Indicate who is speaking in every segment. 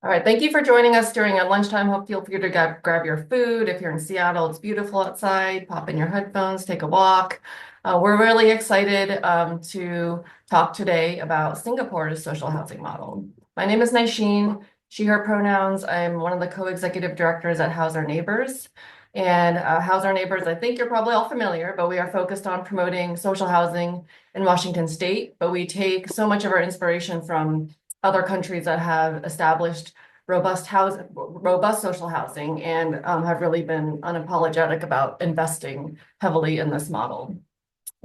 Speaker 1: All right, thank you for joining us during our lunchtime. Hope feel free to grab your food. If you're in Seattle, it's beautiful outside. Pop in your headphones, take a walk. We're really excited to talk today about Singapore's social housing model. My name is Naisheen, she, her pronouns. I'm one of the co-executive directors at House Our Neighbors. And House Our Neighbors, I think you're probably all familiar, but we are focused on promoting social housing in Washington State. But we take so much of our inspiration from other countries that have established robust social housing and have really been unapologetic about investing heavily in this model.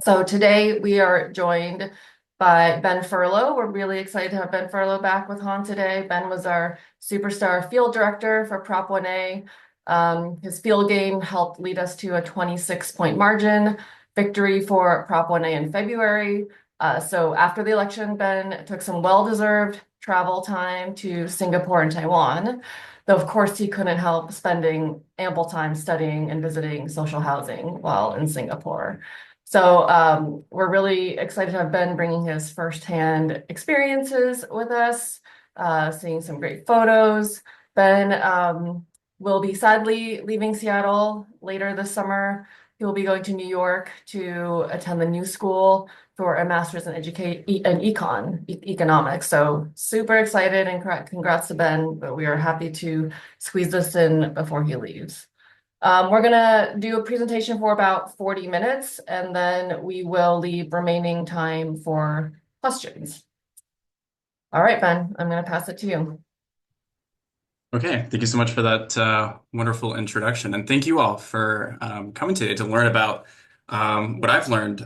Speaker 1: So today we are joined by Ben Ferlo. We're really excited to have Ben Ferlo back with Han today. Ben was our superstar field director for Prop 1A. His field game helped lead us to a 26-point margin victory for Prop 1A in February. So after the election, Ben took some well-deserved travel time to Singapore and Taiwan, though of course he couldn't help spending ample time studying and visiting social housing while in Singapore. So we're really excited to have Ben bringing his firsthand experiences with us, seeing some great photos. Ben will be sadly leaving Seattle later this summer. He will be going to New York to attend the New School for a master's in economics. So super excited and congrats to Ben, but we are happy to squeeze this in before he leaves. We're gonna do a presentation for about 40 minutes and then we will leave remaining time for questions. All right, Ben, I'm gonna pass it to you.
Speaker 2: Okay, thank you so much for that wonderful introduction. And thank you all for coming today to learn about what I've learned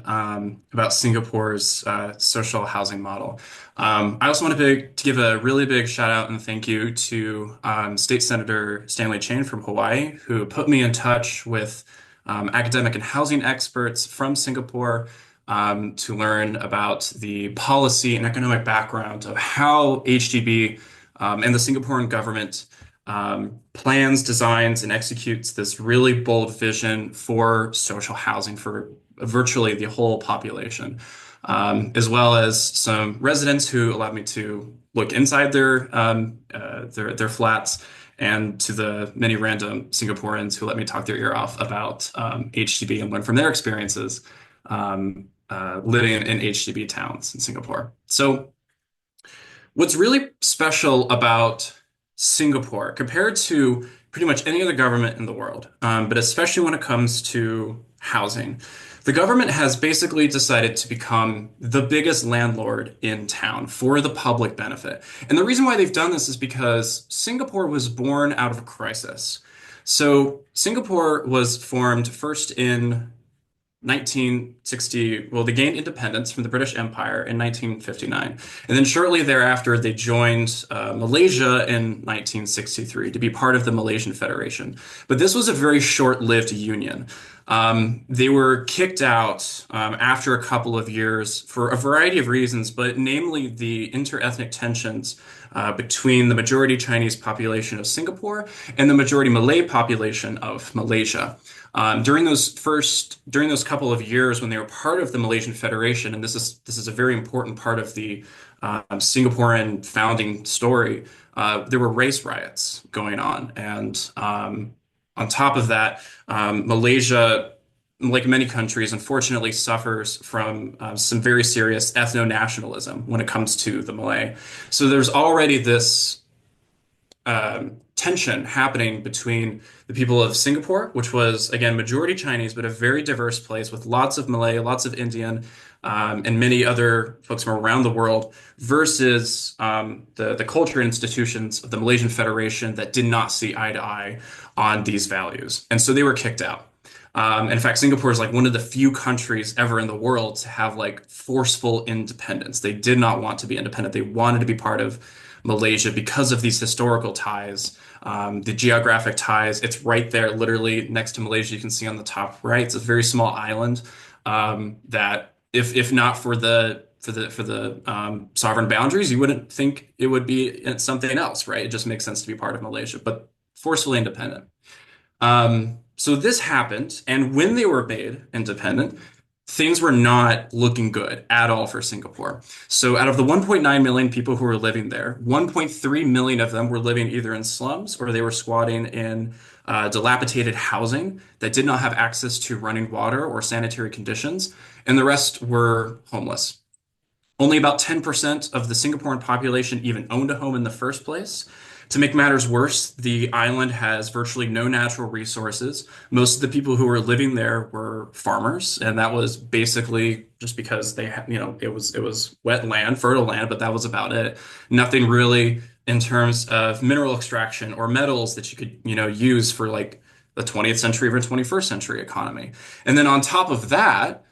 Speaker 2: about Singapore's social housing model. I also want to give a really big shout out and thank you to State Senator Stanley Chain from Hawaii, who put me in touch with academic and housing experts from Singapore to learn about the policy and economic background of how HDB and the Singaporean government plans, designs, and executes this really bold vision for social housing for virtually the whole population, as well as some residents who allowed me to look inside their flats, and to the many random Singaporeans who let me talk their ear off about HDB and learn from their experiences living in HDB towns in Singapore. So, what's really special about Singapore compared to pretty much any other government in the world, but especially when it comes to housing, the government has basically decided to become the biggest landlord in town for the public benefit. And the reason why they've done this is because Singapore was born out of a crisis. So Singapore was formed first in 1960, well, they gained independence from the British Empire in 1959. And then shortly thereafter, they joined Malaysia in 1963 to be part of the Malaysian Federation. But this was a very short-lived union. They were kicked out after a couple of years for a variety of reasons, but namely the interethnic tensions between the majority Chinese population of Singapore and the majority Malay population of Malaysia. During those couple of years when they were part of the Malaysian Federation, and this is a very important part of the Singaporean founding story, there were race riots going on, and on top of that, Malaysia, like many countries, unfortunately suffers from some very serious ethno-nationalism when it comes to the Malay. So there's already this tension happening between the people of Singapore, which was, again, majority Chinese, but a very diverse place with lots of Malay, lots of Indian, and many other folks from around the world, versus the culture and institutions of the Malaysian Federation that did not see eye to eye on these values. And so they were kicked out. In fact, Singapore is like one of the few countries ever in the world to have like forceful independence. They did not want to be independent. They wanted to be part of Malaysia because of these historical ties, the geographic ties. It's right there, literally next to Malaysia. You can see on the top right. It's a very small island that, if not for the sovereign boundaries, you wouldn't think it would be something else, right? It just makes sense to be part of Malaysia, but forcefully independent. So this happened, and when they were made independent, things were not looking good at all for Singapore. So out of the 1.9 million people who were living there, 1.3 million of them were living either in slums or they were squatting in dilapidated housing that did not have access to running water or sanitary conditions, and the rest were homeless. Only about 10% of the Singaporean population even owned a home in the first place. To make matters worse, the island has virtually no natural resources. Most of the people who were living there were farmers, and that was basically just because they had, it was wet land, fertile land, but that was about it. Nothing really in terms of mineral extraction or metals that you could, use for like the 20th century or 21st century economy. And then on top of that,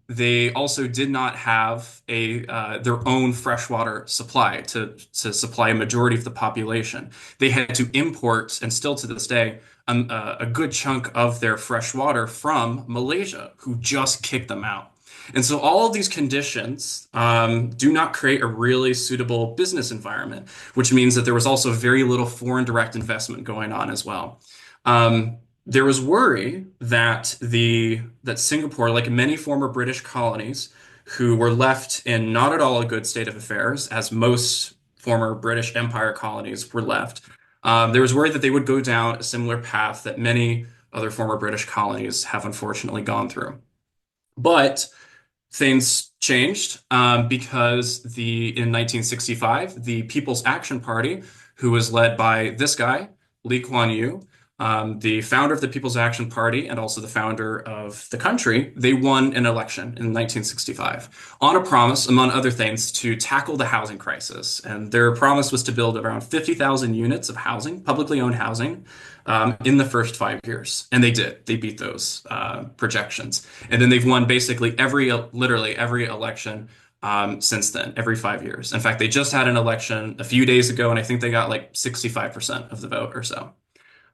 Speaker 2: they also did not have a their own freshwater supply to supply a majority of the population. They had to import, and still to this day, a good chunk of their fresh water from Malaysia, who just kicked them out. And so all of these conditions do not create a really suitable business environment, which means that there was also very little foreign direct investment going on as well. Um, there was worry that that Singapore, like many former British colonies, who were left in not at all a good state of affairs, as most former British Empire colonies were left, there was worry that they would go down a similar path that many other former British colonies have unfortunately gone through. But things changed because in 1965, the People's Action Party, who was led by this guy, Lee Kuan Yew, the founder of the People's Action Party and also the founder of the country, they won an election in 1965 on a promise, among other things, to tackle the housing crisis. And their promise was to build around 50,000 units of housing, publicly owned housing, in the first 5 years. And they did. They beat those projections. And then they've won basically literally every election since then, every 5 years. In fact, they just had an election a few days ago, and I think they got like 65% of the vote or so.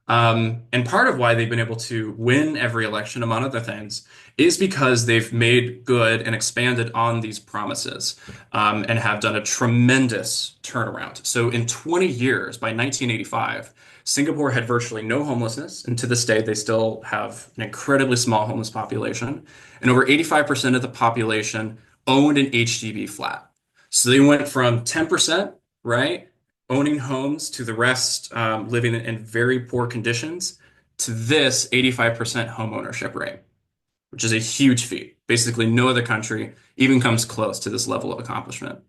Speaker 2: And part of why they've been able to win every election, among other things, is because they've made good and expanded on these promises, and have done a tremendous turnaround. So in 20 years, by 1985, Singapore had virtually no homelessness, and to this day, they still have an incredibly small homeless population. And over 85% of the population owned an HDB flat. So they went from 10%, right? Owning homes to the rest living in very poor conditions to this 85% home ownership rate, which is a huge feat. Basically, no other country even comes close to this level of accomplishment.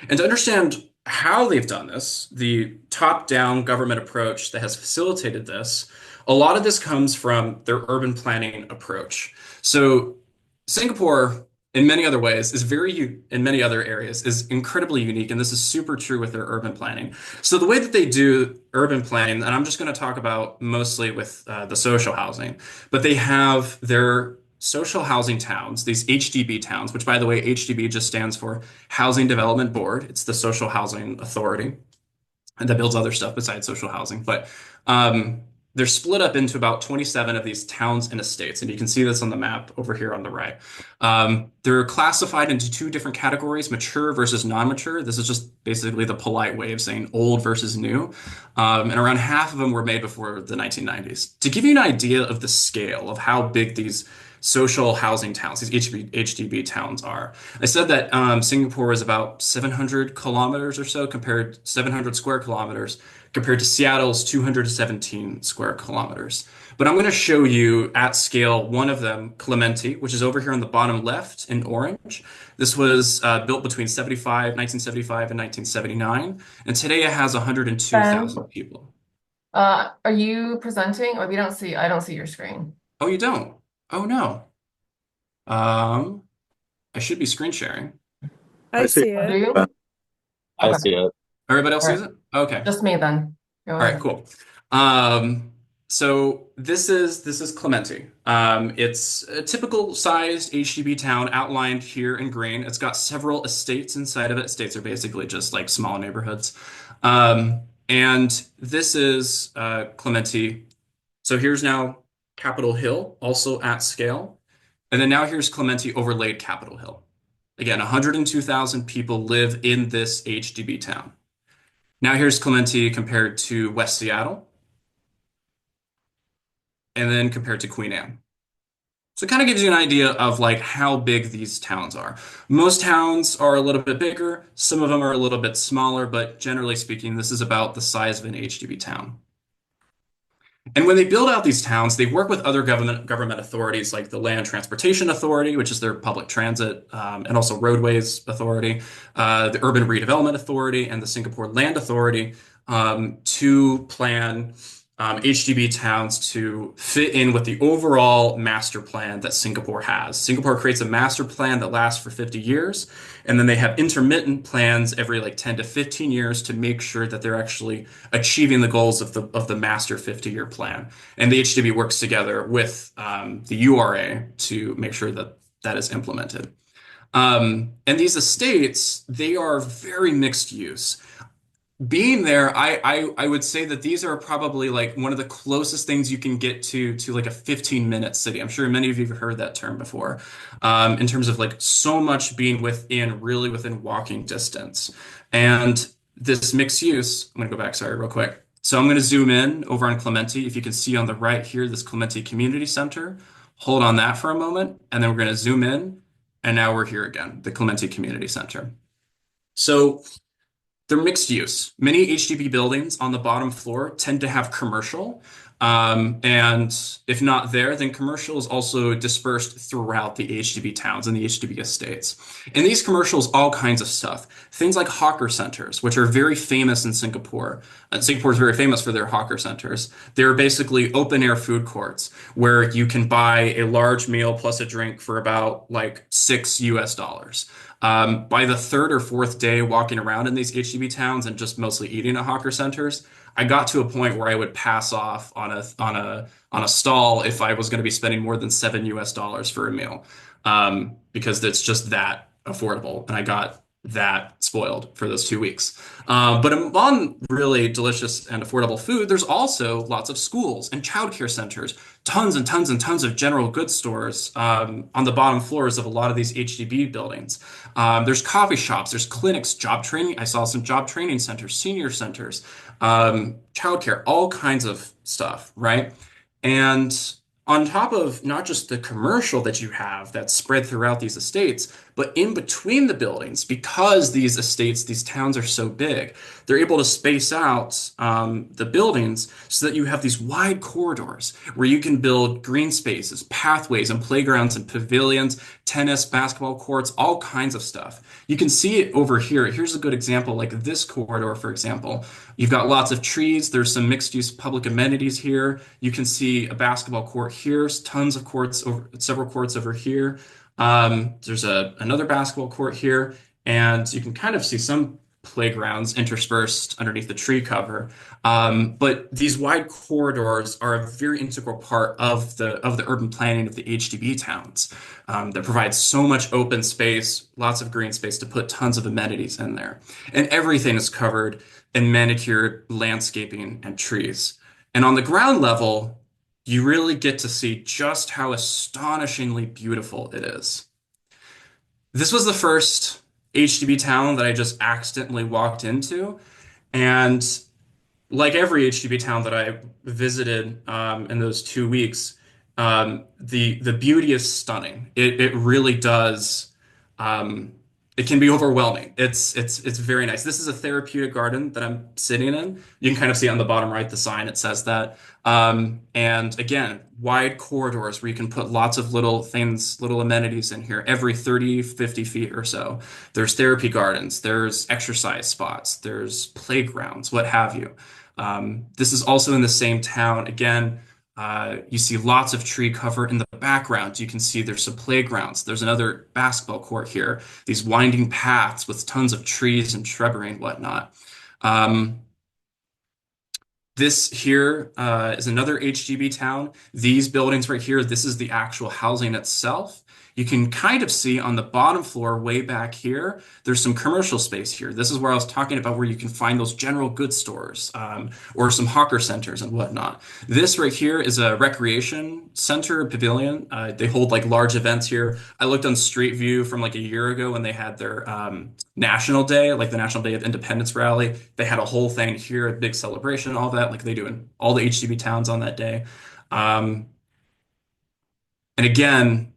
Speaker 2: And to understand how they've done this, the top-down government approach that has facilitated this, a lot of this comes from their urban planning approach. So Singapore, in many other ways, in many other areas, is incredibly unique, and this is super true with their urban planning. So the way that they do urban planning, and I'm just going to talk about mostly with the social housing, but they have their social housing towns, these HDB towns, which by the way, HDB just stands for Housing Development Board. It's the Social Housing Authority and that builds other stuff besides social housing. But um, they're split up into about 27 of these towns and estates, and you can see this on the map over here on the right. They're classified into two different categories, mature versus non-mature. This is just basically the polite way of saying old versus new. And around half of them were made before the 1990s. To give you an idea of the scale of how big these social housing towns, these HDB towns are. I said that Singapore is about 700 kilometers or so 700 square kilometers compared to Seattle's 217 square kilometers. But I'm going to show you at scale one of them, Clementi, which is over here on the bottom left in orange. This was built between 1975 and 1979, and today it has 102,000
Speaker 1: Ben,
Speaker 2: people.
Speaker 1: are you presenting? Or I don't see your screen.
Speaker 2: Oh, you don't? Oh no. Um, I should be screen sharing.
Speaker 3: I
Speaker 4: I see
Speaker 3: see
Speaker 1: Oh, do
Speaker 3: it.
Speaker 1: you?
Speaker 4: that.
Speaker 5: I
Speaker 1: Okay.
Speaker 5: see it.
Speaker 2: Everybody else
Speaker 1: All
Speaker 2: sees
Speaker 1: right.
Speaker 2: it? Okay.
Speaker 1: Just me then. Go
Speaker 2: All right,
Speaker 1: ahead.
Speaker 2: cool. So this is Clementi. It's a typical sized HDB town outlined here in green. It's got several estates inside of it. Estates are basically just like small neighborhoods. And this is Clementi. So here's now Capitol Hill, also at scale. And then now here's Clementi overlaid Capitol Hill. Again, 102,000 people live in this HDB town. Now here's Clementi compared to West Seattle, and then compared to Queen Anne. So it kind of gives you an idea of like how big these towns are. Most towns are a little bit bigger, some of them are a little bit smaller, but generally speaking, this is about the size of an HDB town. And when they build out these towns, they work with other government authorities like the Land Transportation Authority, which is their public transit and also roadways authority, the Urban Redevelopment Authority, and the Singapore Land Authority to plan HDB towns to fit in with the overall master plan that Singapore has. Singapore creates a master plan that lasts for 50 years, and then they have intermittent plans every like 10 to 15 years to make sure that they're actually achieving the goals of the master 50-year plan. And the HDB works together with the URA to make sure that that is implemented. And these estates, they are very mixed use. Being there, I would say that these are probably like one of the closest things you can get to like a 15-minute city. I'm sure many of you have heard that term before. In terms of like so much being within, really within walking distance. And this mixed use, I'm gonna go back, sorry, real quick. So I'm gonna zoom in over on Clementi. If you can see on the right here, this Clementi Community Center. Hold on that for a moment, and then we're gonna zoom in, and now we're here again, the Clementi Community Center. So they're mixed use. Many HDB buildings on the bottom floor tend to have commercial. And if not there, then commercial is also dispersed throughout the HDB towns and the HDB estates. And these commercials, all kinds of stuff. Things like hawker centers, which are very famous in Singapore. Singapore is very famous for their hawker centers. They're basically open air food courts where you can buy a large meal plus a drink for about like $6. By the third or fourth day walking around in these HDB towns and just mostly eating at hawker centers, I got to a point where I would pass off on a stall if I was going to be spending more than $7 for a meal, because it's just that affordable, and I got that spoiled for those 2 weeks. But among really delicious and affordable food, there's also lots of schools and childcare centers, tons and tons and tons of general goods stores on the bottom floors of a lot of these HDB buildings. There's coffee shops, there's clinics, job training. I saw some job training centers, senior centers, childcare, all kinds of stuff, right? And on top of not just the commercial that you have that's spread throughout these estates, but in between the buildings, because these estates, these towns are so big, they're able to space out the buildings so that you have these wide corridors where you can build green spaces, pathways, and playgrounds and pavilions, tennis, basketball courts, all kinds of stuff. You can see it over here. Here's a good example, like this corridor, for example. You've got lots of trees. There's some mixed-use public amenities here. You can see a basketball court here, tons of courts over, several courts over here. There's another basketball court here, and you can kind of see some playgrounds interspersed underneath the tree cover. But these wide corridors are a very integral part of the urban planning of the HDB towns that provides so much open space, lots of green space to put tons of amenities in there. And everything is covered in manicured landscaping and trees. And on the ground level, you really get to see just how astonishingly beautiful it is. This was the first HDB town that I just accidentally walked into. And like every HDB town that I visited in those 2 weeks, the beauty is stunning. It really does. It can be overwhelming. It's very nice. This is a therapeutic garden that I'm sitting in. You can kind of see on the bottom right the sign. It says that. And again, wide corridors where you can put lots of little things, little amenities in here every 30, 50 feet or so. There's therapy gardens, there's exercise spots, there's playgrounds, what have you. This is also in the same town. Again, you see lots of tree cover in the background. You can see there's some playgrounds. There's another basketball court here. These winding paths with tons of trees and shrubbery and whatnot. Um, this here is another HGB town. These buildings right here, this is the actual housing itself. You can kind of see on the bottom floor, way back here, there's some commercial space here. This is where I was talking about where you can find those general goods stores or some hawker centers and whatnot. This right here is a recreation center, pavilion. They hold like large events here. I looked on Street View from like a year ago when they had their National Day, like the National Day of Independence rally. They had a whole thing here, a big celebration, all that, like they do in all the HDB towns on that day. Um, And again,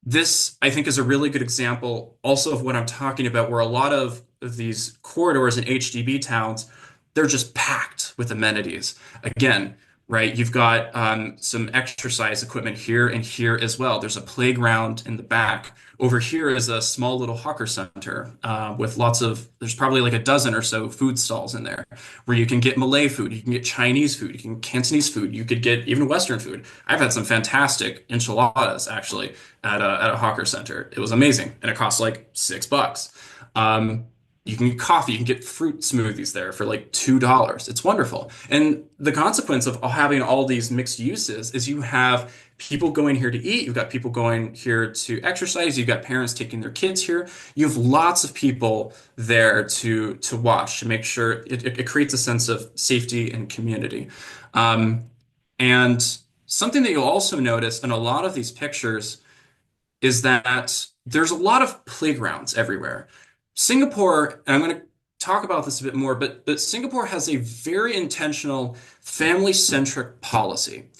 Speaker 2: this, I think, is a really good example also of what I'm talking about, where a lot of these corridors in HDB towns, they're just packed with amenities. Again, right, you've got some exercise equipment here and here as well. There's a playground in the back. Over here is a small little hawker center with lots of, there's probably like a dozen or so food stalls in there where you can get Malay food, you can get Chinese food, you can get Cantonese food, you could get even Western food. I've had some fantastic enchiladas actually at a hawker center. It was amazing, and it cost like $6. Um, you can get coffee, you can get fruit smoothies there for like $2. It's wonderful. And the consequence of having all these mixed uses is you have people going here to eat, you've got people going here to exercise, you've got parents taking their kids here. You have lots of people there to watch to make sure it creates a sense of safety and community. Um, and something that you'll also notice in a lot of these pictures is that there's a lot of playgrounds everywhere. Singapore, and I'm going to talk about this a bit more, but Singapore has a very intentional family-centric policy.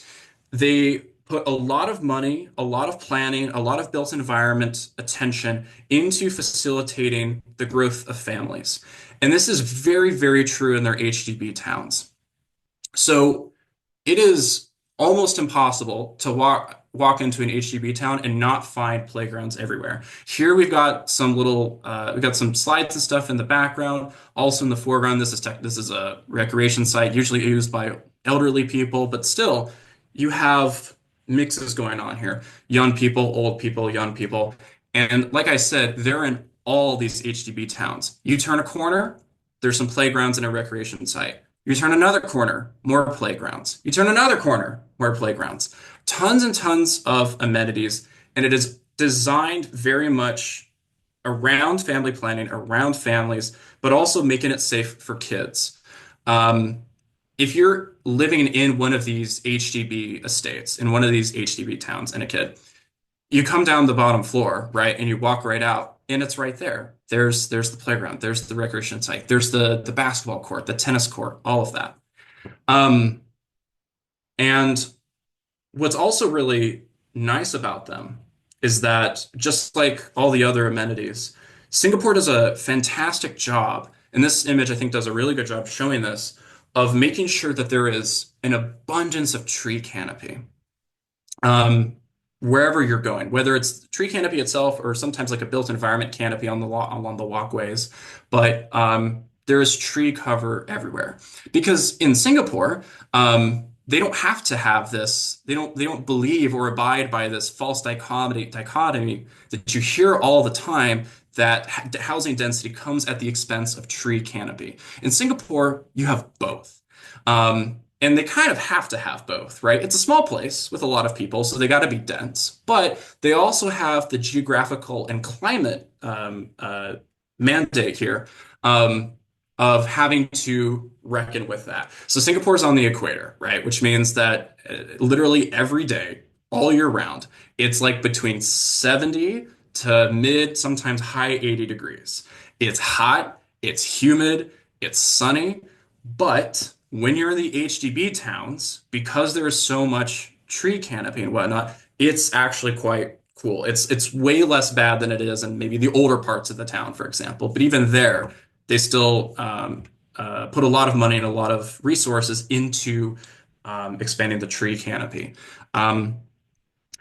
Speaker 2: They put a lot of money, a lot of planning, a lot of built environment attention into facilitating the growth of families. And this is very, very true in their HDB towns. So it is almost impossible to walk into an HGB town and not find playgrounds everywhere. Here we've got some slides and stuff in the background. Also in the foreground, this is a recreation site usually used by elderly people, but still you have mixes going on here. Young people, old people, young people. And like I said, they're in all these HDB towns. You turn a corner, there's some playgrounds and a recreation site. You turn another corner, more playgrounds. You turn another corner, more playgrounds. Tons and tons of amenities, and it is designed very much around family planning, around families, but also making it safe for kids. Um, if you're living in one of these HDB estates, in one of these HDB towns, and a kid, you come down the bottom floor, right, and you walk right out, and it's right there. There's the playground, there's the recreation site, there's the basketball court, the tennis court, all of that. Um, and what's also really nice about them is that just like all the other amenities, Singapore does a fantastic job, and this image I think does a really good job showing this, of making sure that there is an abundance of tree canopy. um, Wherever you're going, whether it's the tree canopy itself or sometimes like a built environment canopy on the along the walkways. But there is tree cover everywhere because in Singapore, they don't have to have this. They don't believe or abide by this false dichotomy that you hear all the time that housing density comes at the expense of tree canopy. In Singapore, you have both. And they kind of have to have both, right? It's a small place with a lot of people, so they got to be dense. But they also have the geographical and climate mandate here um, of having to reckon with that. So Singapore's on the equator, right? Which means that literally every day, all year round, it's like between 70 to mid, sometimes high 80 degrees. It's hot, it's humid, it's sunny. But when you're in the HDB towns, because there is so much tree canopy and whatnot, it's actually quite cool. It's way less bad than it is in maybe the older parts of the town, for example. But even there, they still put a lot of money and a lot of resources into expanding the tree canopy. Um,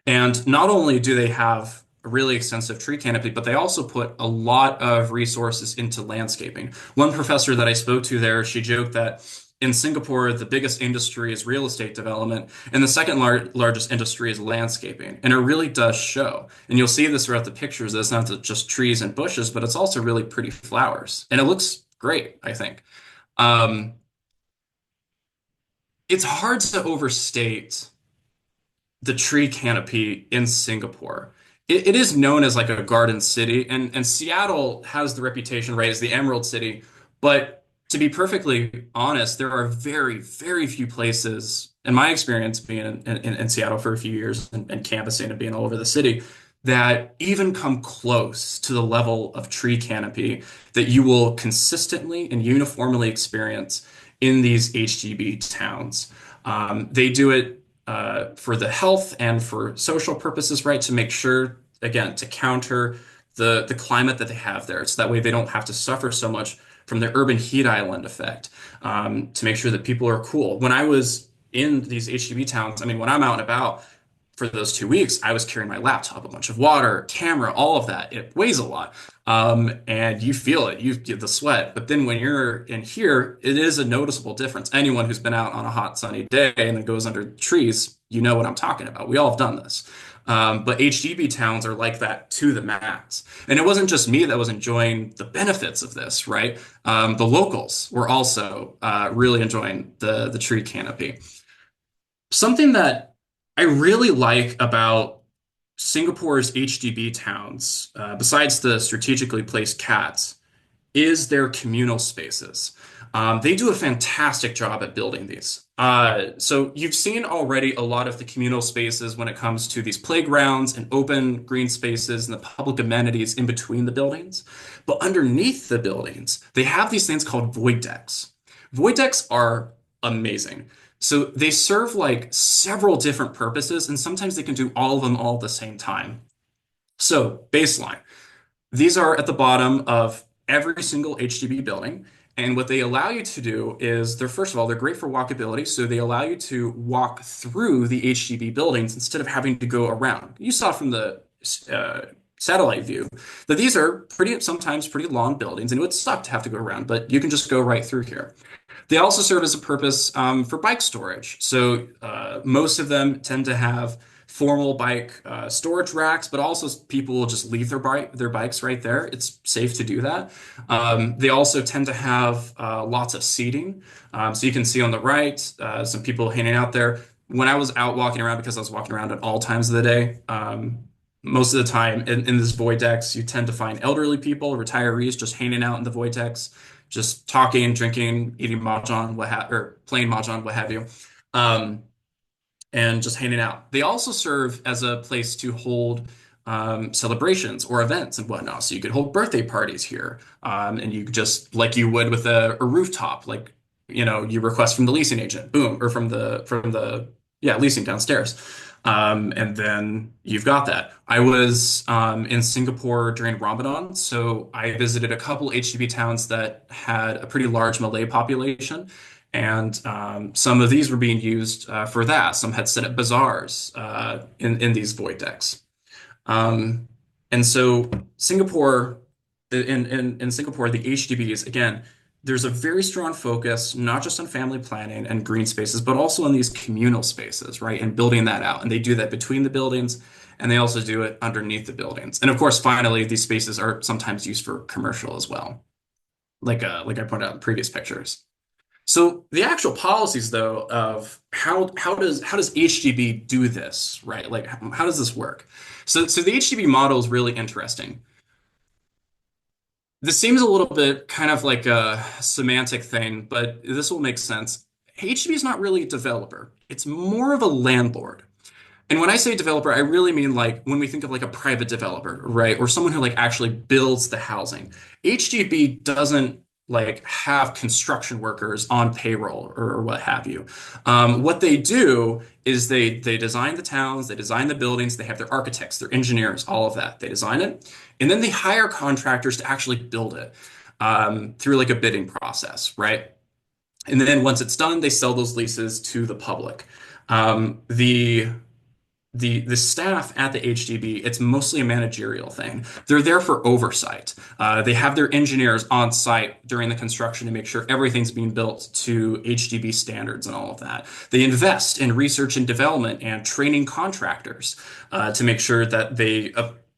Speaker 2: and not only do they have a really extensive tree canopy, but they also put a lot of resources into landscaping. One professor that I spoke to there, she joked that in Singapore, the biggest industry is real estate development, and the second largest industry is landscaping. And it really does show. And you'll see this throughout the pictures. That it's not just trees and bushes, but it's also really pretty flowers. And it looks great, I think. Um, it's hard to overstate the tree canopy in Singapore. It is known as like a garden city, and Seattle has the reputation, right, as the Emerald City. But to be perfectly honest, there are very, very few places, in my experience being in Seattle for a few years and canvassing and being all over the city, that even come close to the level of tree canopy that you will consistently and uniformly experience in these HGB towns. They do it for the health and for social purposes, right? To make sure, again, to counter the climate that they have there, so that way they don't have to suffer so much from the urban heat island effect. To make sure that people are cool. When I was in these HDB towns, I mean, when I'm out and about for those 2 weeks, I was carrying my laptop, a bunch of water, camera, all of that. It weighs a lot. And you feel it, you get the sweat. But then when you're in here, it is a noticeable difference. Anyone who's been out on a hot sunny day and then goes under trees, you know what I'm talking about. We all have done this. But HGB towns are like that to the max. And it wasn't just me that was enjoying the benefits of this, right? The locals were also really enjoying the tree canopy. Something that I really like about Singapore's HDB towns, besides the strategically placed cats, is their communal spaces. They do a fantastic job at building these. So you've seen already a lot of the communal spaces when it comes to these playgrounds and open green spaces and the public amenities in between the buildings. But underneath the buildings, they have these things called void decks. Void decks are amazing. So they serve like several different purposes, and sometimes they can do all of them all at the same time. So, baseline. These are at the bottom of every single HDB building. And what they allow you to do is they're, first of all, they're great for walkability. So they allow you to walk through the HDB buildings instead of having to go around. You saw from the uh, satellite view that these are pretty, sometimes pretty long buildings, and it would suck to have to go around, but you can just go right through here. They also serve as a purpose for bike storage. So most of them tend to have formal bike storage racks, but also people will just leave their bikes right there. It's safe to do that. They also tend to have lots of seating. So you can see on the right some people hanging out there. When I was out walking around, because I was walking around at all times of the day, most of the time in this void decks, you tend to find elderly people, retirees, just hanging out in the void decks, just talking, drinking, eating mahjong, or playing mahjong, what have you, um, and just hanging out. They also serve as a place to hold celebrations or events and whatnot. So you could hold birthday parties here, and you could just like you would with a rooftop, like you request from the leasing agent, boom, or from the yeah leasing downstairs. And then you've got that. I was in Singapore during Ramadan, so I visited a couple HDB towns that had a pretty large Malay population, and some of these were being used for that. Some had set up bazaars in these void decks. Um, and so Singapore, in Singapore, the HDBs, again, there's a very strong focus, not just on family planning and green spaces, but also on these communal spaces, right? And building that out. And they do that between the buildings, and they also do it underneath the buildings. And of course, finally, these spaces are sometimes used for commercial as well, like I pointed out in previous pictures. So the actual policies, though, of how does HGB do this, right? Like how does this work? So the HGB model is really interesting. This seems a little bit kind of like a semantic thing, but this will make sense. HGB is not really a developer. It's more of a landlord. And when I say developer, I really mean like when we think of like a private developer, right? Or someone who like actually builds the housing. HGB doesn't like have construction workers on payroll or what have you. What they do is they design the towns, they design the buildings, they have their architects, their engineers, all of that. They design it, and then they hire contractors to actually build it through like a bidding process, right? And then once it's done, they sell those leases to the public. The staff at the HDB, it's mostly a managerial thing. They're there for oversight. They have their engineers on site during the construction to make sure everything's being built to HDB standards and all of that. They invest in research and development and training contractors to make sure that they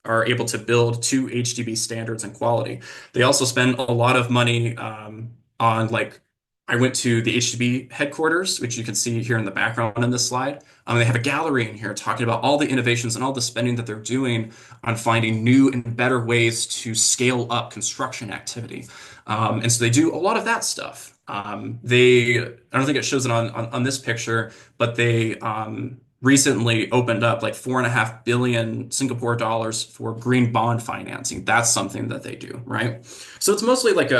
Speaker 2: are able to build to HDB standards and quality. They also spend a lot of money on like I went to the HDB headquarters, which you can see here in the background in this slide. They have a gallery in here talking about all the innovations and all the spending that they're doing on finding new and better ways to scale up construction activity. And so they do a lot of that stuff. I don't think it shows it on this picture, but they recently opened up like 4.5 billion Singapore dollars for green bond financing. That's something that they do, right? So it's mostly like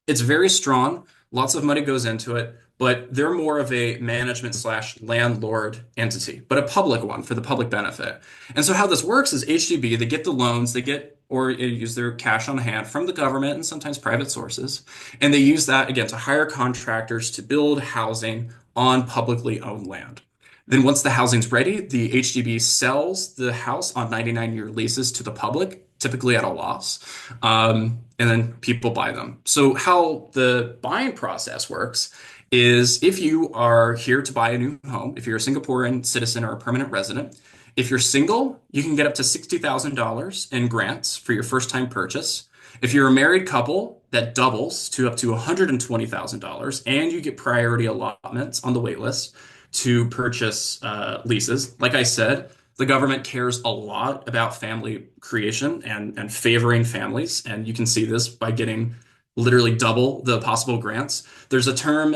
Speaker 2: it's very strong. Lots of money goes into it, but they're more of a management slash landlord entity, but a public one for the public benefit. And so how this works is HDB, they get the loans, they get or use their cash on hand from the government and sometimes private sources. And they use that again to hire contractors to build housing on publicly owned land. Then once the housing's ready, the HDB sells the house on 99-year leases to the public, typically at a loss. And then people buy them. So how the buying process works is if you are here to buy a new home, if you're a Singaporean citizen or a permanent resident, if you're single, you can get up to $60,000 in grants for your first time purchase. If you're a married couple, that doubles to up to $120,000, and you get priority allotments on the wait list to purchase leases. Like I said, the government cares a lot about family creation and favoring families, and you can see this by getting literally double the possible grants. There's a term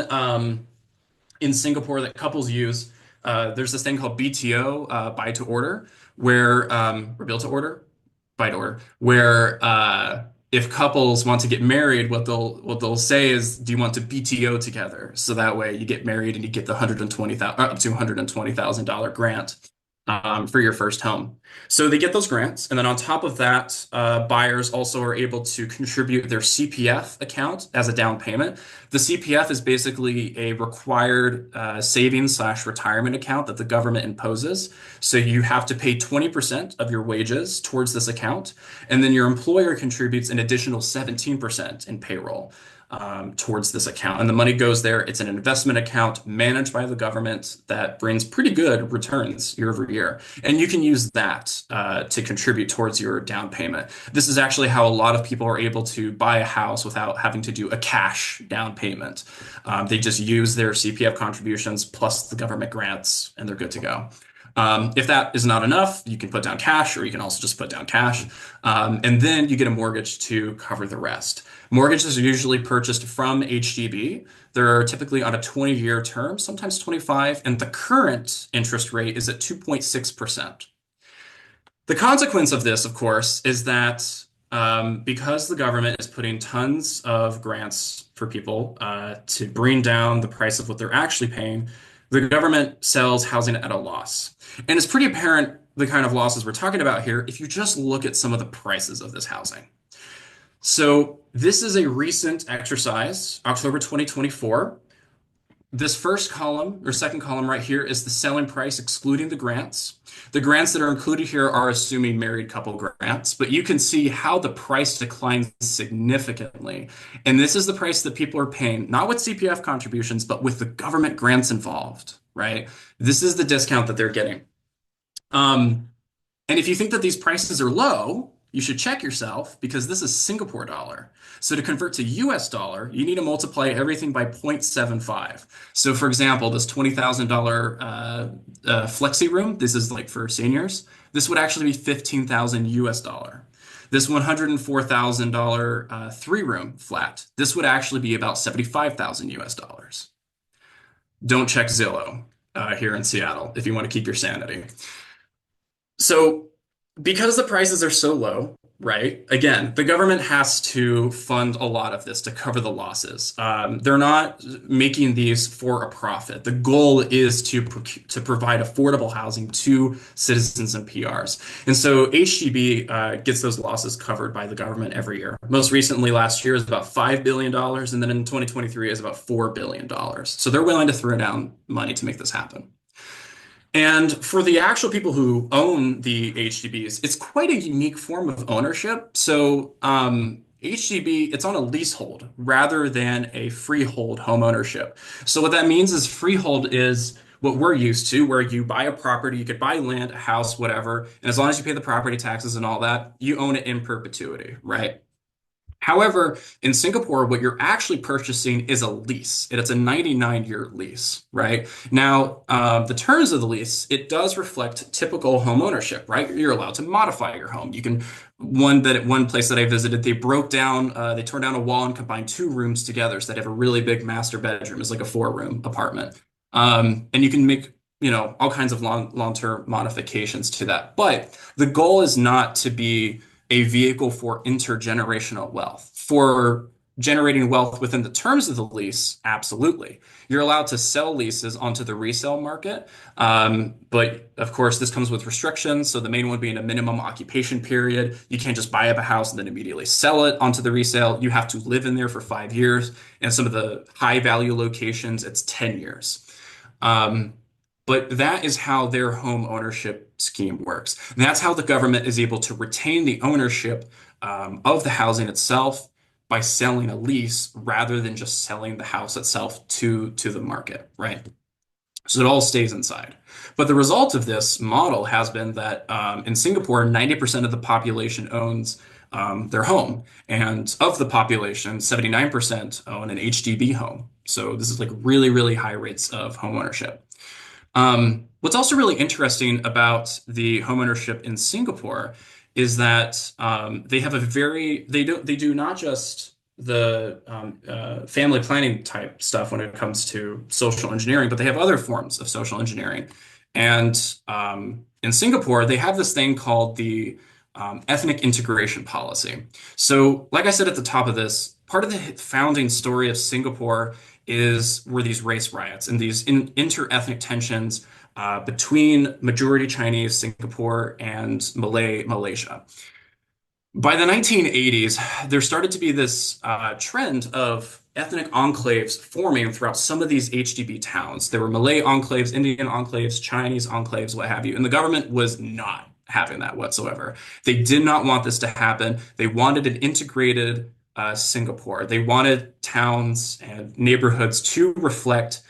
Speaker 2: in Singapore that couples use. There's this thing called BTO, buy to order, where or build to order, buy to order, where if couples want to get married, what they'll say is, "Do you want to BTO together?" So that way you get married and you get the 120,000 up to $120,000 grant for your first home. So they get those grants, and then on top of that, buyers also are able to contribute their CPF account as a down payment. The CPF is basically a required savings slash retirement account that the government imposes. So you have to pay 20% of your wages towards this account, and then your employer contributes an additional 17% in payroll towards this account. And the money goes there. It's an investment account managed by the government that brings pretty good returns year over year. And you can use that to contribute towards your down payment. This is actually how a lot of people are able to buy a house without having to do a cash down payment. They just use their CPF contributions plus the government grants, and they're good to go. If that is not enough, you can put down cash, or you can also just put down cash. And then you get a mortgage to cover the rest. Mortgages are usually purchased from HDB. They're typically on a 20-year term, sometimes 25, and the current interest rate is at 2.6%. The consequence of this, of course, is that because the government is putting tons of grants for people to bring down the price of what they're actually paying, the government sells housing at a loss. And it's pretty apparent the kind of losses we're talking about here if you just look at some of the prices of this housing. So this is a recent exercise, October 2024. This first column or second column right here is the selling price excluding the grants. The grants that are included here are assuming married couple grants, but you can see how the price declines significantly. And this is the price that people are paying, not with CPF contributions, but with the government grants involved, right? This is the discount that they're getting. And if you think that these prices are low, you should check yourself because this is Singapore dollar. So to convert to US dollar, you need to multiply everything by 0.75. So for example, this $20,000 flexi room, this is like for seniors, this would actually be 15,000 US dollar. This $104,000 three-room flat, this would actually be about 75,000 US dollars. Don't check Zillow here in Seattle if you want to keep your sanity. So because the prices are so low, right? Again, the government has to fund a lot of this to cover the losses. They're not making these for a profit. The goal is to provide affordable housing to citizens and PRs. And so HGB gets those losses covered by the government every year. Most recently, last year is about $5 billion, and then in 2023 is about $4 billion. So they're willing to throw down money to make this happen. And for the actual people who own the HDBs, it's quite a unique form of ownership. So HDB, it's on a leasehold rather than a freehold home ownership. So what that means is freehold is what we're used to, where you buy a property, you could buy land, a house, whatever, and as long as you pay the property taxes and all that, you own it in perpetuity, right? However, in Singapore, what you're actually purchasing is a lease, and it's a 99-year lease, right? Now, the terms of the lease, it does reflect typical home ownership, right? You're allowed to modify your home. You can, one place that I visited, they tore down a wall and combined two rooms together, so they have a really big master bedroom. It's like a four-room apartment. And you can make, all kinds of long-term modifications to that. But the goal is not to be a vehicle for intergenerational wealth. For generating wealth within the terms of the lease, absolutely. You're allowed to sell leases onto the resale market. But of course, this comes with restrictions. So the main one being a minimum occupation period. You can't just buy up a house and then immediately sell it onto the resale. You have to live in there for 5 years. And some of the high value locations, it's 10 years. Um, but that is how their home ownership scheme works. And that's how the government is able to retain the ownership of the housing itself by selling a lease rather than just selling the house itself to the market, right? So it all stays inside. But the result of this model has been that in Singapore, 90% of the population owns their home. And of the population, 79% own an HDB home. So this is like really, really high rates of home ownership. What's also really interesting about the homeownership in Singapore is that they do not just the family planning type stuff when it comes to social engineering, but they have other forms of social engineering. And in Singapore, they have this thing called the ethnic integration policy. So, like I said at the top of this, part of the founding story of Singapore were these race riots and these inter-ethnic tensions between majority Chinese Singapore and Malaysia. By the 1980s, there started to be this trend of ethnic enclaves forming throughout some of these HDB towns. There were Malay enclaves, Indian enclaves, Chinese enclaves, what have you. And the government was not having that whatsoever. They did not want this to happen. They wanted an integrated Singapore. They wanted towns and neighborhoods to reflect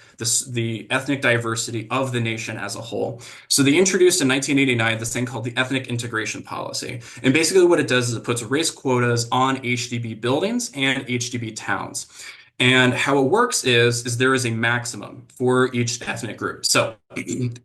Speaker 2: the ethnic diversity of the nation as a whole. So they introduced in 1989 this thing called the ethnic integration policy. And basically what it does is it puts race quotas on HDB buildings and HDB towns. And how it works is there is a maximum for each ethnic group. So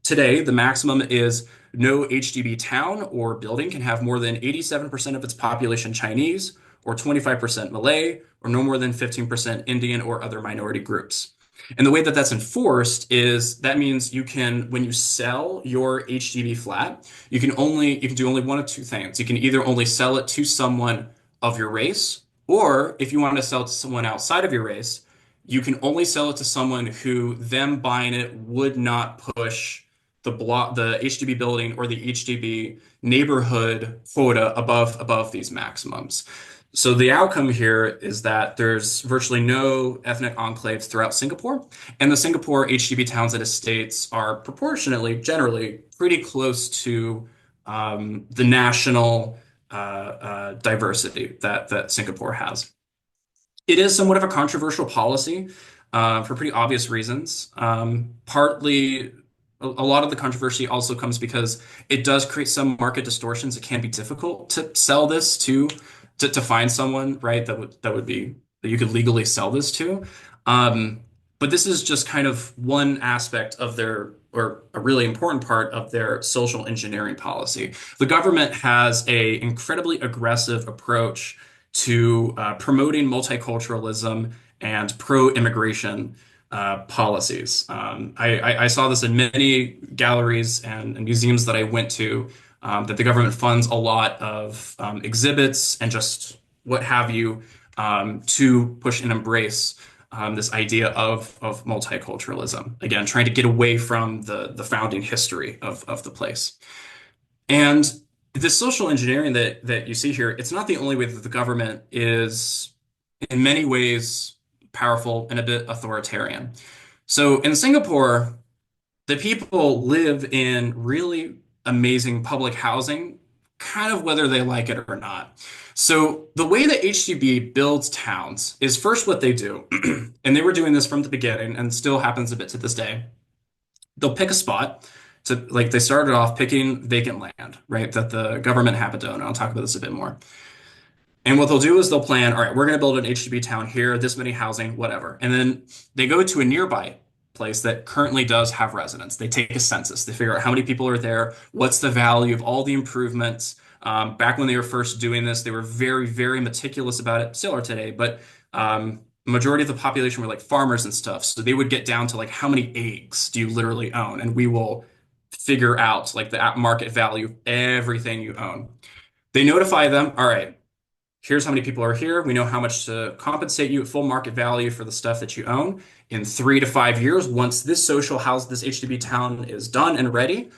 Speaker 2: today, the maximum is no HDB town or building can have more than 87% of its population Chinese, or 25% Malay, or no more than 15% Indian or other minority groups. And the way that that's enforced is that means you can, when you sell your HDB flat, you can do only one of two things. You can either only sell it to someone of your race, or if you want to sell it to someone outside of your race, you can only sell it to someone who them buying it would not push the HDB building or the HDB neighborhood quota above these maximums. So the outcome here is that there's virtually no ethnic enclaves throughout Singapore, and the Singapore HDB towns and estates are proportionately, generally, pretty close to the national diversity that Singapore has. It is somewhat of a controversial policy for pretty obvious reasons. Partly, a lot of the controversy also comes because it does create some market distortions. It can be difficult to sell this to find someone, right, that would be that you could legally sell this to. Um, but this is just kind of one aspect of their, or a really important part of their social engineering policy. The government has a incredibly aggressive approach to promoting multiculturalism and pro-immigration policies. I saw this in many galleries and museums that I went to, that the government funds a lot of exhibits and just what have you to push and embrace this idea of multiculturalism. Again, trying to get away from the founding history of the place. And this social engineering that you see here, it's not the only way that the government is in many ways powerful and a bit authoritarian. So in Singapore, the people live in really amazing public housing, kind of whether they like it or not. So the way that HDB builds towns is first what they do, and they were doing this from the beginning and still happens a bit to this day. They'll pick a spot to, like, they started off picking vacant land, right, that the government happened to own. I'll talk about this a bit more. And what they'll do is they'll plan, all right, we're going to build an HDB town here, this many housing, whatever. And then they go to a nearby place that currently does have residents. They take a census. They figure out how many people are there, what's the value of all the improvements. Back when they were first doing this, they were very, very meticulous about it. Still are today, but majority of the population were like farmers and stuff. So they would get down to like how many eggs do you literally own, and we will figure out like the market value of everything you own. They notify them, all right, Here's how many people are here. We know how much to compensate you at full market value for the stuff that you own. In 3 to 5 years, once this social house, this HDB town is done and ready,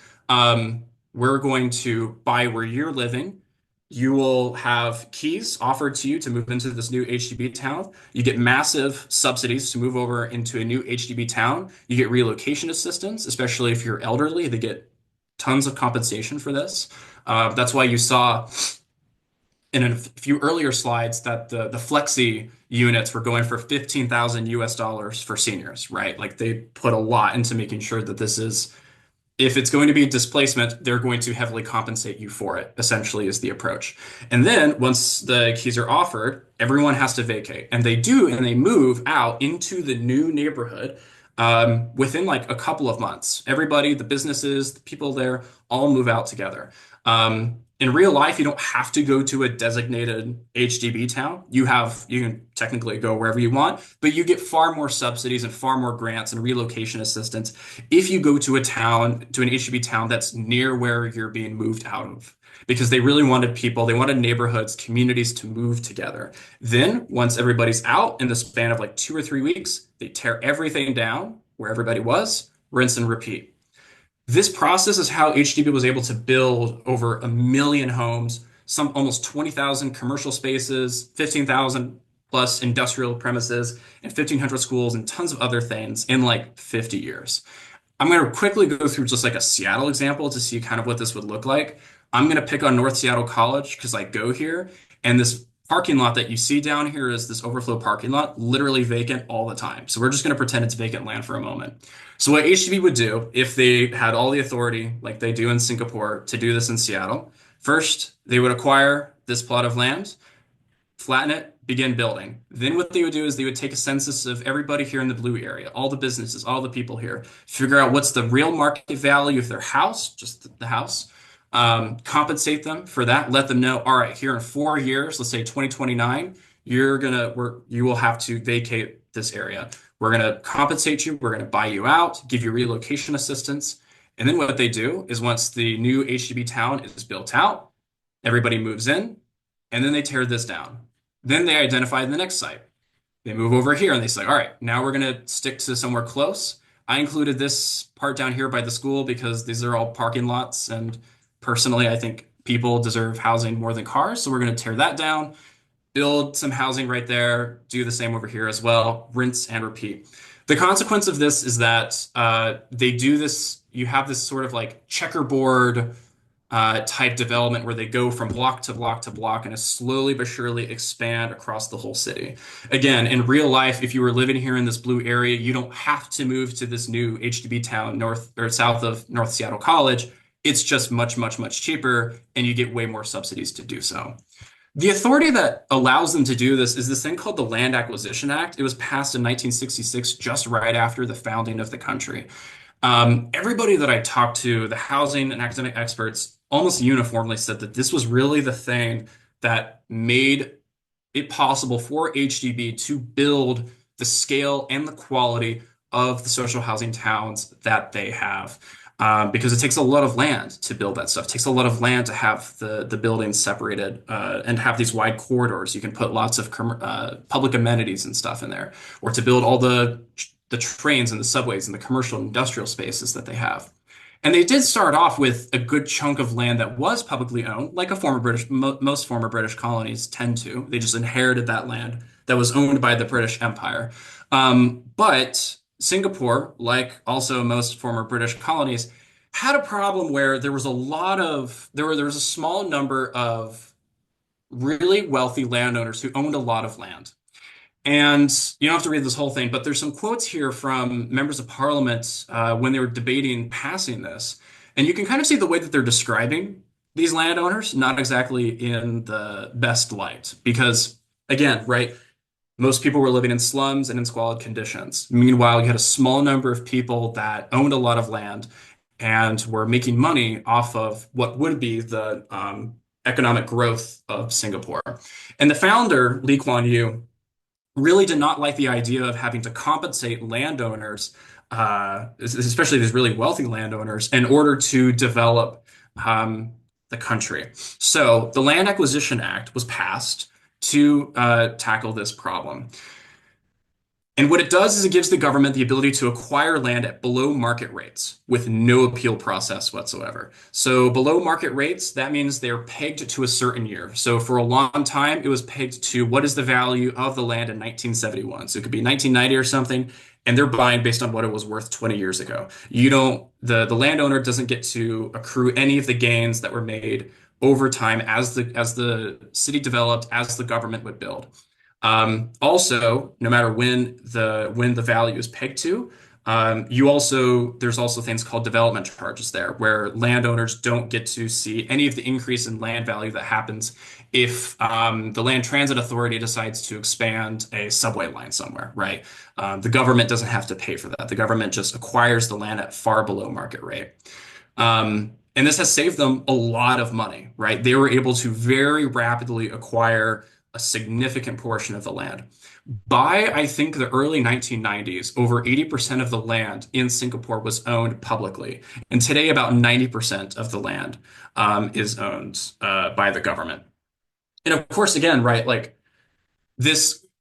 Speaker 2: we're going to buy where you're living. You will have keys offered to you to move into this new HDB town. You get massive subsidies to move over into a new HDB town. You get relocation assistance, especially if you're elderly. They get tons of compensation for this. That's why you saw in a few earlier slides that the flexi units were going for 15,000 US dollars for seniors, right? Like they put a lot into making sure that this is, if it's going to be displacement, they're going to heavily compensate you for it, essentially, is the approach. And then once the keys are offered, everyone has to vacate. And they do, and they move out into the new neighborhood within like a couple of months. Everybody, the businesses, the people there, all move out together. In real life, you don't have to go to a designated HDB town. You can technically go wherever you want, but you get far more subsidies and far more grants and relocation assistance if you go to a town, to an HDB town that's near where you're being moved out of. Because they really wanted people, they wanted neighborhoods, communities to move together. Then, once everybody's out in the span of like 2 or 3 weeks, they tear everything down where everybody was, rinse and repeat. This process is how HDB was able to build over 1 million homes, some almost 20,000 commercial spaces, 15,000 plus industrial premises, and 1,500 schools and tons of other things in like 50 years. I'm going to quickly go through just like a Seattle example to see kind of what this would look like. I'm going to pick on North Seattle College because I go here, and this parking lot that you see down here is this overflow parking lot, literally vacant all the time. So we're just going to pretend it's vacant land for a moment. So what HDB would do if they had all the authority, like they do in Singapore, to do this in Seattle, first they would acquire this plot of land, flatten it, begin building. Then what they would do is they would take a census of everybody here in the blue area, all the businesses, all the people here, figure out what's the real market value of their house, just the house, compensate them for that, let them know, all right, here in 4 years, let's say 2029, you will have to vacate this area. We're gonna compensate you, we're gonna buy you out, give you relocation assistance. And then what they do is once the new HDB town is built out, everybody moves in, and then they tear this down. Then they identify the next site. They move over here and they say, all right, now we're going to stick to somewhere close. I included this part down here by the school because these are all parking lots. And personally, I think people deserve housing more than cars. So we're going to tear that down, build some housing right there, do the same over here as well, rinse and repeat. The consequence of this is that they do this, you have this sort of like checkerboard type development where they go from block to block to block and slowly but surely expand across the whole city. Again, in real life, if you were living here in this blue area, you don't have to move to this new HDB town north or south of North Seattle College. It's just much, much, much cheaper, and you get way more subsidies to do so. The authority that allows them to do this is this thing called the Land Acquisition Act. It was passed in 1966, just right after the founding of the country. Everybody that I talked to, the housing and academic experts, almost uniformly said that this was really the thing that made it possible for HDB to build the scale and the quality of the social housing towns that they have. Because it takes a lot of land to build that stuff. It takes a lot of land to have the buildings separated and have these wide corridors. You can put lots of public amenities and stuff in there, or to build all the trains and the subways and the commercial and industrial spaces that they have. And they did start off with a good chunk of land that was publicly owned, like a former most former British colonies tend to. They just inherited that land that was owned by the British Empire. But Singapore, like also most former British colonies, had a problem where there was there was a small number of really wealthy landowners who owned a lot of land. And you don't have to read this whole thing, but there's some quotes here from members of parliament when they were debating passing this. And you can kind of see the way that they're describing these landowners, not exactly in the best light. Because, again, right, most people were living in slums and in squalid conditions. Meanwhile, you had a small number of people that owned a lot of land and were making money off of what would be the economic growth of Singapore. And the founder, Lee Kuan Yew, really did not like the idea of having to compensate landowners, especially these really wealthy landowners, in order to develop the country. So the Land Acquisition Act was passed to tackle this problem. And what it does is it gives the government the ability to acquire land at below market rates with no appeal process whatsoever. So below market rates, that means they're pegged to a certain year. So for a long time, it was pegged to what is the value of the land in 1971. So it could be 1990 or something, and they're buying based on what it was worth 20 years ago. You don't, the landowner doesn't get to accrue any of the gains that were made over time as the city developed, as the government would build. Also, no matter when the value is pegged to, there's also things called development charges there, where landowners don't get to see any of the increase in land value that happens if the Land Transit Authority decides to expand a subway line somewhere, right? The government doesn't have to pay for that. The government just acquires the land at far below market rate. And this has saved them a lot of money, right? They were able to very rapidly acquire a significant portion of the land. By, I think, the early 1990s, over 80% of the land in Singapore was owned publicly. And today, about 90% of the land is owned by the government. And of course, again, right, like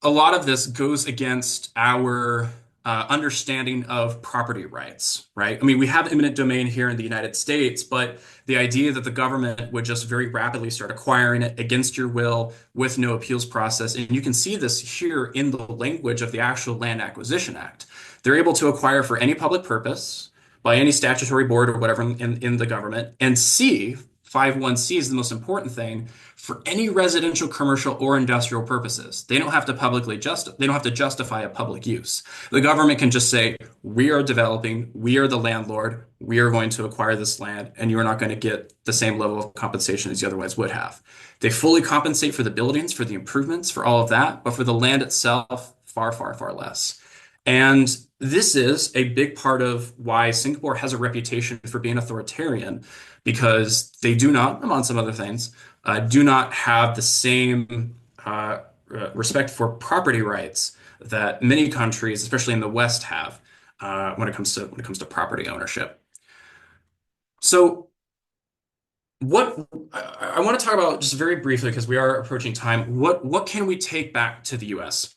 Speaker 2: a lot of this goes against our understanding of property rights, right? I mean, we have eminent domain here in the United States, but the idea that the government would just very rapidly start acquiring it against your will with no appeals process, and you can see this here in the language of the actual Land Acquisition Act. They're able to acquire for any public purpose by any statutory board or whatever in the government. And C, 51C is the most important thing for any residential, commercial, or industrial purposes. They don't have to they don't have to justify a public use. The government can just say, we are developing, we are the landlord, we are going to acquire this land, and you are not going to get the same level of compensation as you otherwise would have. They fully compensate for the buildings, for the improvements, for all of that, but for the land itself, far, far, far less. And this is a big part of why Singapore has a reputation for being authoritarian, because they do not, among some other things, do not have the same respect for property rights that many countries, especially in the West, have when it comes to property ownership. So, what I want to talk about just very briefly, because we are approaching time. What can we take back to the U.S.?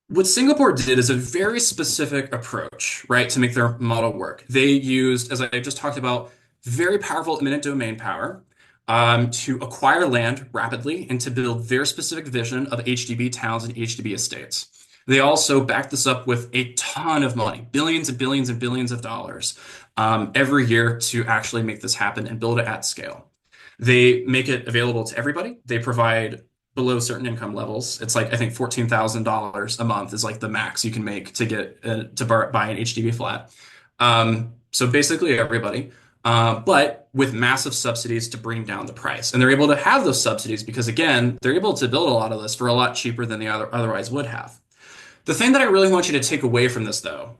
Speaker 2: What Singapore did is a very specific approach, right, to make their model work. They used, as I just talked about, very powerful eminent domain power to acquire land rapidly and to build their specific vision of HDB towns and HDB estates. They also backed this up with a ton of money, billions and billions and billions of dollars every year to actually make this happen and build it at scale. They make it available to everybody. They provide below certain income levels. It's like I think $14,000 a month is like the max you can make to get buy an HDB flat. So basically everybody, but with massive subsidies to bring down the price. And they're able to have those subsidies because again, they're able to build a lot of this for a lot cheaper than they otherwise would have. The thing that I really want you to take away from this though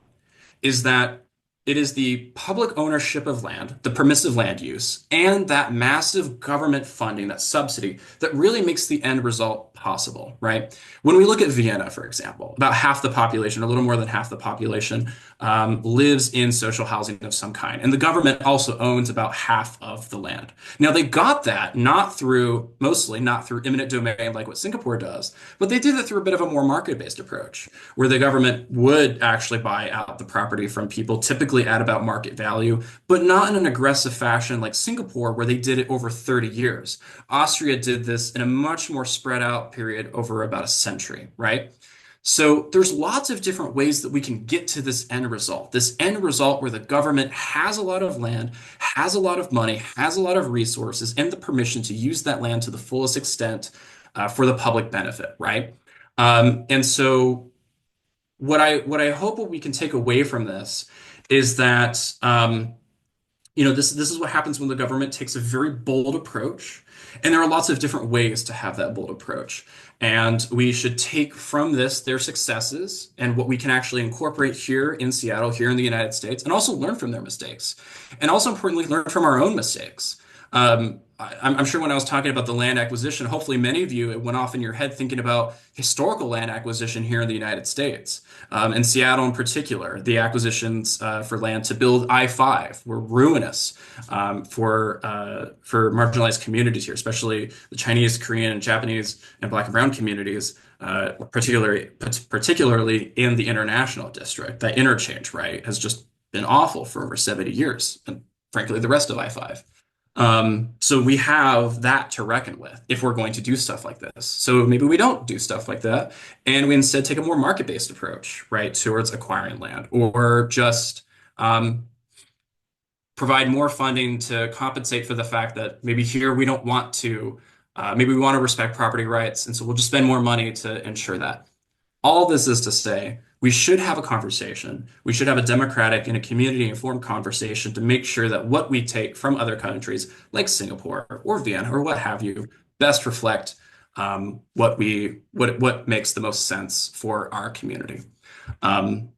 Speaker 2: is that it is the public ownership of land, the permissive land use, and that massive government funding, that subsidy, that really makes the end result possible, right? When we look at Vienna, for example, about half the population, a little more than half the population, lives in social housing of some kind. And the government also owns about half of the land. Now, they got that mostly not through eminent domain like what Singapore does, but they did it through a bit of a more market-based approach, where the government would actually buy out the property from people, typically at about market value, but not in an aggressive fashion like Singapore, where they did it over 30 years. Austria did this in a much more spread out period over about a century, right? So there's lots of different ways that we can get to this end result where the government has a lot of land, has a lot of money, has a lot of resources, and the permission to use that land to the fullest extent for the public benefit, right? And so what I hope we can take away from this is that this is what happens when the government takes a very bold approach, and there are lots of different ways to have that bold approach. And we should take from this their successes and what we can actually incorporate here in Seattle, here in the United States, and also learn from their mistakes. And also importantly, learn from our own mistakes. I'm sure when I was talking about the land acquisition, hopefully many of you, it went off in your head thinking about historical land acquisition here in the United States. In Seattle in particular, the acquisitions for land to build I-5 were ruinous for marginalized communities here, especially the Chinese, Korean, and Japanese and Black and Brown communities, particularly in the international district. That interchange, right, has just been awful for over 70 years, and frankly, the rest of I-5. So we have that to reckon with if we're going to do stuff like this. So maybe we don't do stuff like that, and we instead take a more market-based approach, right, towards acquiring land, or just provide more funding to compensate for the fact that maybe here we don't want to, maybe we want to respect property rights, and so we'll just spend more money to ensure that. All this is to say, we should have a conversation. We should have a democratic and a community-informed conversation to make sure that what we take from other countries like Singapore or Vienna or what have you best reflect what makes the most sense for our community. Um,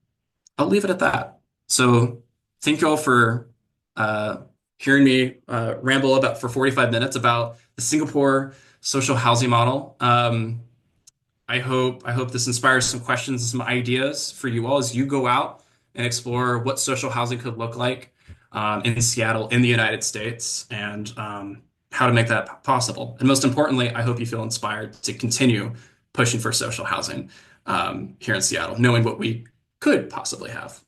Speaker 2: I'll leave it at that. So thank you all for uh, hearing me ramble about for 45 minutes about the Singapore social housing model. I hope this inspires some questions and some ideas for you all as you go out and explore what social housing could look like in Seattle, in the United States, and how to make that possible. And most importantly, I hope you feel inspired to continue pushing for social housing here in Seattle, knowing what we could possibly have.